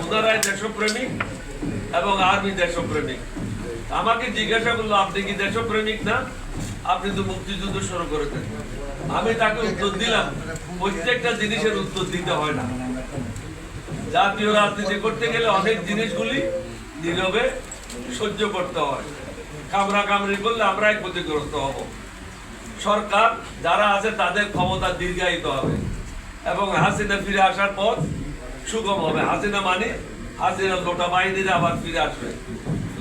আপনারাই দেশপ্রেমিক এবং আর্মি দেশপ্রেমিক। আমাকে জিজ্ঞাসা করলো আপনি কি দেশপ্রেমিক না, আপনি তো মুক্তিযুদ্ধ শুরু করেছেন। আমি তাকে উত্তর দিলাম প্রত্যেকটা জিনিসের উত্তর দিতে হয় না। জাতীয় রাজনীতি করতে গেলে অনেক জিনিসগুলি নীরবে সহ্য করতে হয়। কামড়া কামড়ি করলে আমরাই ক্ষতিগ্রস্ত হব। সরকার যারা আছে তাদের ক্ষমতা দীর্ঘায়িত হবে এবং হাসিনা ফিরে আসার পথ সুগম হবে। হাসিনা মানে হাসিনা লোটা বাহিনীরা আবার ফিরে আসবে।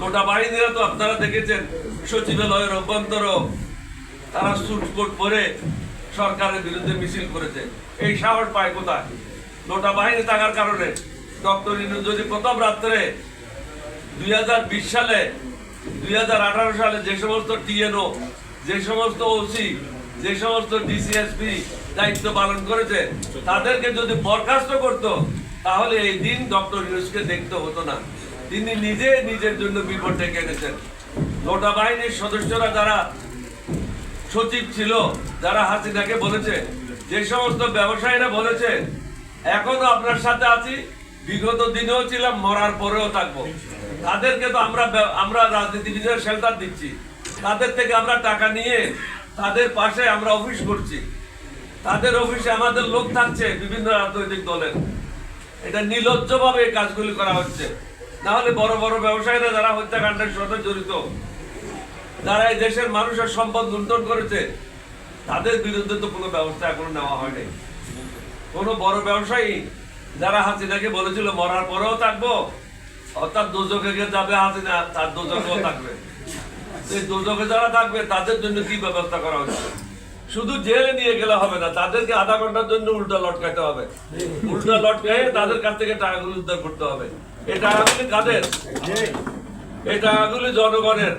লোটা বাহিনীরা তো আপনারা দেখেছেন সচিবালয়ের অভ্যন্তর তারা স্যুট কোট পরে সরকারের বিরুদ্ধে মিছিল করেছে। এই সাহস পায় কোথায়? লোটা বাহিনী থাকার কারণে। ডক্টর ইউনূস যদি প্রথম রাত্রে 2020 সালে 2018 সালে যে সমস্ত টিএনও, যে সমস্ত ওসি, যে সমস্ত ডিসিএসপি দায়িত্ব পালন করেছে তাদেরকে যদি বরখাস্ত করত, তাহলে এই দিন ডক্টর ইউনূসকে দেখতে হতো না। তিনি নিজে নিজের জন্য বিপদ ডেকে এনেছেন। লোটা বাহিনীর সদস্যরা যারা সচিব ছিল, যারা হাসিনাকে বলেছে, যে সমস্ত ব্যবসায়ীরা বলেছে এখনো আপনার সাথে আছি, বিগত দিনেও ছিলাম, মরার পরেও থাকবো, তাদেরকে তো আমরা রাজনীতিবিদরা শেল্টার দিচ্ছি। তাদের থেকে আমরা টাকা নিয়ে তাদের পাশে আমরা অফিস করছি। তাদের অফিসে আমাদের লোক থাকছে বিভিন্ন রাজনৈতিক দলের। এটা নির্লজ্জভাবে এই কাজগুলি করা হচ্ছে। না হলে বড় বড় ব্যবসায়ীরা যারা হত্যাকাণ্ডের সাথে জড়িত, যারা এই দেশের মানুষের সম্পদ লুণ্ঠন করেছে, তাদের বিরুদ্ধে তো কোনো ব্যবস্থা এখনো নেওয়া হয়নি। কোনো বড় ব্যবসায়ী যারা হাসিনাকে বলেছিল মরার পরেও থাকবো, অর্থাৎ দোজখে যাবে হাসিনা, তার দোজখেও থাকবে। এই দোজখে যারা থাকবে তাদের জন্য কি ব্যবস্থা করা হচ্ছে? শুধু জেলে নিয়ে গেলে হবে না, তাদেরকে আধা ঘন্টার জন্য উল্টা লটকাতে হবে। উল্টা লটকায় তাদের কাছ থেকে টাকাগুলো উদ্ধার করতে হবে। এই টাকাগুলি কাদের? এই টাকাগুলি জনগণের।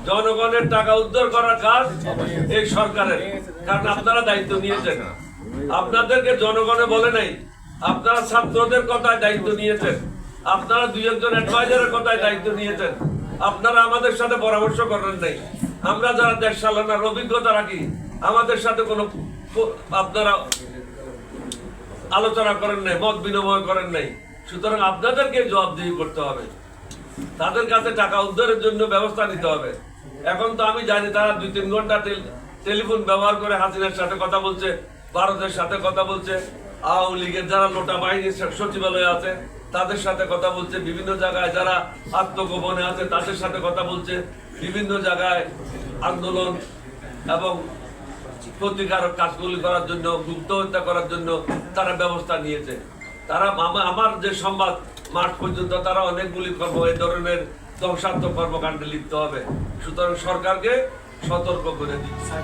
জনগণের টাকা উদ্ধার করার কাজ এই সরকারের, কারণ আপনারা দায়িত্ব নিয়েছেন। আপনাদেরকে জনগণে বলে নাই, আপনারা ছাত্রদের কথায় দায়িত্ব নিয়েছেন, আপনারা দুই একজন অ্যাডভাইজারের কথায় দায়িত্ব নিয়েছেন, আপনারা আমাদের সাথে পরামর্শ করেন নাই। আমরা যারা দেশ চালানোর অভিজ্ঞতা রাখি, আমাদের সাথে কোনো আপনারা আলোচনা করেন নাই, মত বিনিময় করেন নাই। সুতরাং আপনাদেরকে জবাবদিহি করতে হবে, তাদের কাছে টাকা উদ্ধারের জন্য ব্যবস্থা নিতে হবে। এখন তো আমি জানি তারা 2-3 ঘন্টা টেলিফোন ব্যবহার করে হাসিনার সাথে কথা বলছে, ভারতের সাথে কথা বলছে, আওয়ামী লীগের যারা লোটা বাহিনীর সচিবালয়ে আছে তাদের সাথে কথা বলছে, বিভিন্ন জায়গায় যারা আত্মগোপনে আছে তাদের সাথে কথা বলছে, বিভিন্ন জায়গায় আন্দোলন এবং প্রতিকারক কাজগুলি করার জন্য, গুপ্ত হত্যা করার জন্য তারা ব্যবস্থা নিয়েছে। তারা আমার যে সংবাদ, মার্চ পর্যন্ত তারা অনেকগুলি এই ধরনের ধ্বংসাত্মক কর্মকাণ্ডে লিপ্ত হবে। সুতরাং সরকারকে সতর্ক করে দিচ্ছে।